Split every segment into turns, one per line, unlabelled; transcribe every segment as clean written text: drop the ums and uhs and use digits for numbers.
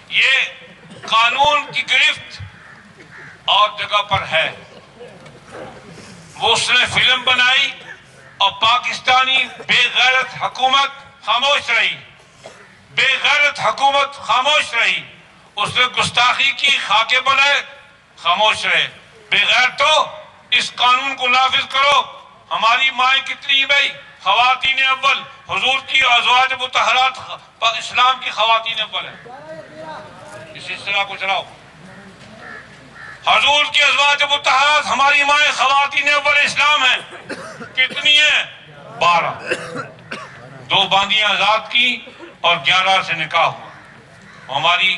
یہ قانون کی گرفت اور جگہ پر ہے. وہ اس نے فلم بنائی اور پاکستانی بے غیرت حکومت خاموش رہی. بے غیرت حکومت خاموش رہی. اس نے گستاخی کی، خاکے بنائے، خاموش رہے. بے غیرتو اس قانون کو نافذ کرو. ہماری مائیں کتنی بھائی خواتین اول، حضور کی ازواج مطہرات اسلام کی خواتین اول ہیں. اس سلسلہ کو چلاؤ. حضور کی ازواج مطہرات ہماری مائیں خواتین اول اسلام ہیں. کتنی ہیں؟ 12. 2 باندیاں آزاد کی اور 11 سے نکاح ہوا. ہماری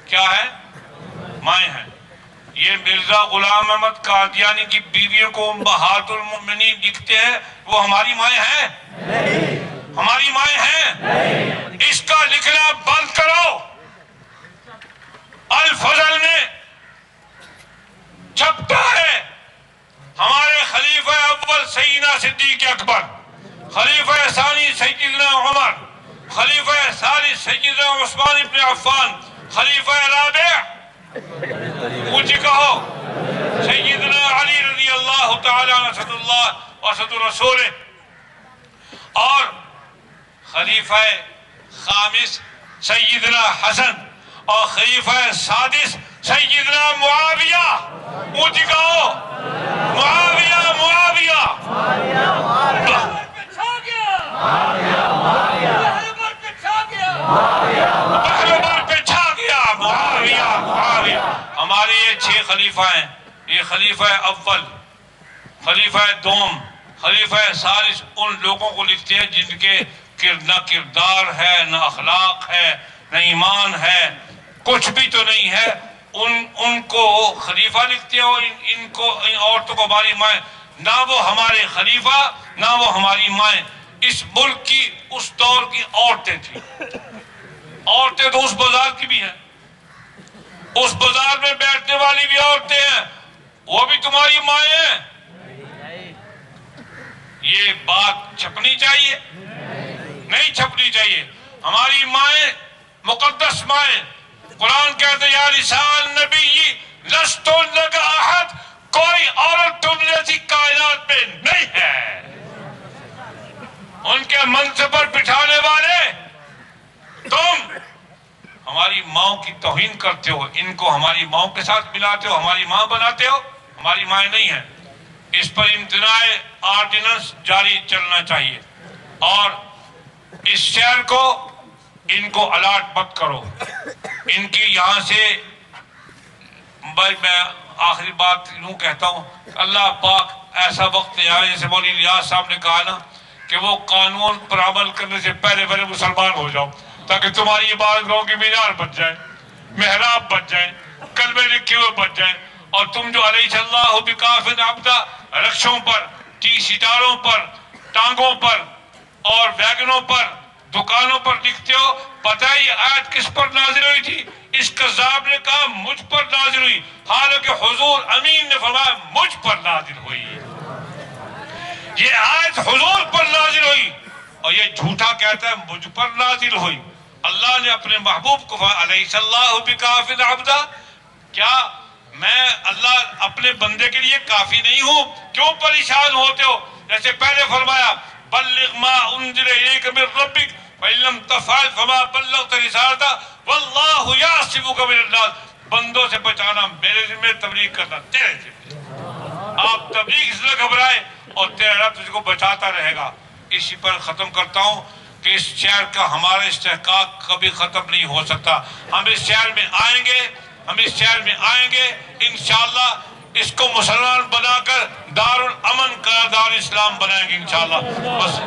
کیا ہے؟ مائیں ہیں. یہ مرزا غلام احمد قادیانی کی بیویوں کو امہات المؤمنین لکھتے ہیں، وہ ہماری مائیں ہیں؟ ہماری مائیں ہیں؟ اس کا لکھنا بند کرو. الفضل میں چھپتا ہے ہمارے خلیفہ اول سیدنا صدیق اکبر، خلیفہ ثانی سیدنا عمر، خلیفہ ثالث سیدنا عثمان بن عفان، خلیفہ رابع اونچی کہو سیدنا علی رضی اللہ تعالی عنہ اسد اللہ واسد رسول، اور خلیفہ خامس سیدنا حسن، اور خلیفہ سادس سیدنا معاویہ. اونچی کہو معاویہ معاویہ. ہمارے یہ 6 خلیفہ ہیں. یہ خلیفہ اول، خلیفہ دوم، خلیفہ ثالث ان لوگوں کو لکھتے ہیں جن کے نہ کردار ہے، نہ اخلاق ہے، نہ ایمان ہے، کچھ بھی تو نہیں ہے. ان کو خلیفہ لکھتے ہیں اور ان عورتوں کو ہماری مائیں. نہ وہ ہمارے خلیفہ نہ وہ ہماری مائیں. اس ملک کی اس دور کی عورتیں تھیں. عورتیں تو اس بازار کی بھی ہیں، اس بازار میں بیٹھنے والی بھی عورتیں ہیں، وہ بھی تمہاری مائیں ہیں. یہ بات چھپنی چاہیے؟ نہیں چھپنی چاہیے. ہماری مائیں مقدس مائیں. قرآن کہتے ہیں یا نساء النبی لست لک احد، کوئی عورت تم جیسی کائنات میں نہیں ہے. ان کے منصب پر بٹھانے والے تم ہماری ماں کی توہین کرتے ہو، ان کو ہماری ماں کے ساتھ ملاتے ہو، ہماری ماں بناتے ہو. ہماری مائیں نہیں ہیں. اس پر امتناع آرڈیننس جاری چلنا چاہیے. اور اس شہر کو ان کو الاٹ مت کرو. ان کی یہاں سے میں آخری بات یوں کہتا ہوں، اللہ پاک ایسا وقت لے آئے جیسے مولوی الیاس صاحب نے کہا نا کہ وہ قانون پر عمل کرنے سے پہلے پہلے مسلمان ہو جاؤ، تاکہ تمہاری عبادت گاہوں کی مینار بچ جائے، محراب بچ جائیں، کلمے لکھے ہوئے بچ جائیں. اور تم جو علیہ اللہ بکاف عبدہ رکشوں پر، ٹی سٹاروں پر، ٹانگوں پر اور ویگنوں پر، دکانوں پر لکھتے ہو، پتہ ہے یہ آیت کس پر نازل ہوئی تھی؟ اس کذاب نے کہا مجھ پر نازل ہوئی، حالانکہ حضور امین نے فرمایا مجھ پر نازل ہوئی. یہ آیت حضور پر نازل ہوئی اور یہ جھوٹا کہتا ہے مجھ پر نازل ہوئی. اللہ نے اپنے محبوب کو فرمایا علیہ اللہ بکاف عبدہ. کیا میں اللہ اپنے بندے کے لیے کافی نہیں ہوں؟ کیوں پریشان ہوتے ہو؟ جیسے پہلے فرمایا بلغ ما انزل الیک من ربک فإن لم تفعل فما بلغت رسالتہ واللہ یعصمک من الناس. بندوں سے بچانا میرے ذمہ، تبلیغ کرنا تیرے ذمہ. آپ تبلیغ سے گھبرائے اور تیرا رب تجھ کو بچاتا رہے گا. اسی پر ختم کرتا ہوں کہ اس شہر کا ہمارا استحقاق کبھی ختم نہیں ہو سکتا. ہم اس شہر میں آئیں گے، ہم اس شہر میں آئیں گے انشاءاللہ. اس کو مسلمان بنا کر دار الامن کا دار اسلام بنائیں گے انشاءاللہ. بس